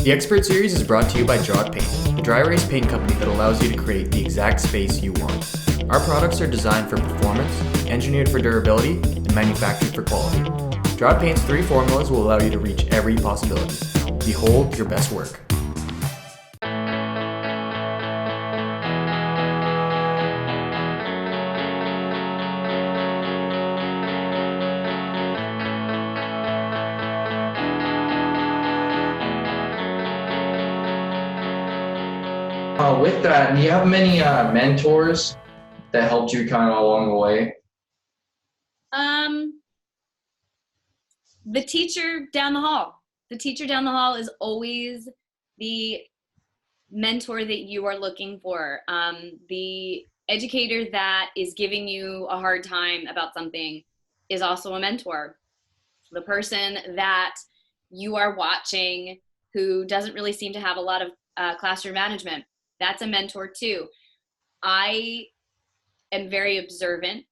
The Expert Series is brought to you by Draw It Paint, the dry erase paint company that allows you to create the exact space you want. Our products are designed for performance, engineered for durability, and manufactured for quality. Draw It Paint's 3 formulas will allow you to reach every possibility. Behold your best work. With that, do you have many mentors that helped you kind of along the way? The teacher down the hall. The teacher down the hall is always the mentor that you are looking for. The educator that is giving you a hard time about something is also a mentor. The person that you are watching who doesn't really seem to have a lot of classroom management, that's a mentor too. I am very observant.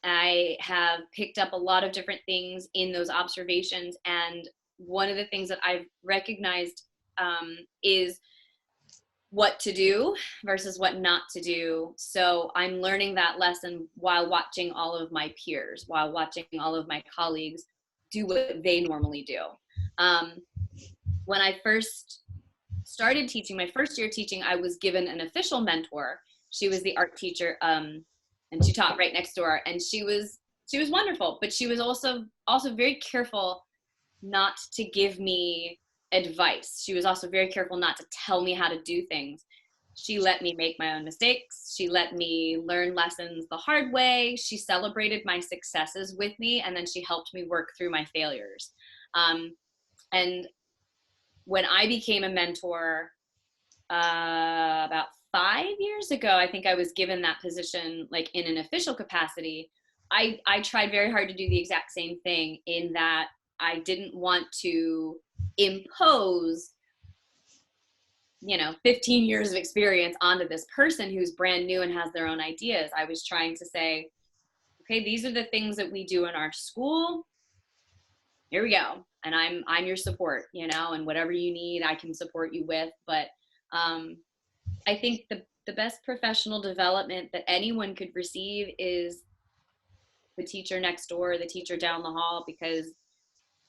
I have picked up a lot of different things in those observations, and one of the things that I've recognized is what to do versus what not to do. So I'm learning that lesson while watching all of my peers, while watching all of my colleagues do what they normally do. When I first started teaching, my first year teaching, I was given an official mentor. She was the art teacher, and she taught right next door, and she was wonderful, but she was also very careful not to give me advice. She was also very careful not to tell me how to do things. She let me make my own mistakes. She let me learn lessons the hard way. She celebrated my successes with me, and then she helped me work through my failures. And when I became a mentor about 5 years ago, I think I was given that position like in an official capacity. I tried very hard to do the exact same thing, in that I didn't want to impose 15 years of experience onto this person who's brand new and has their own ideas. I was trying to say, okay, these are the things that we do in our school. Here we go. And I'm your support, and whatever you need, I can support you with. But I think the best professional development that anyone could receive is the teacher next door, the teacher down the hall, because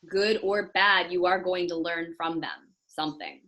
good or bad, you are going to learn from them something.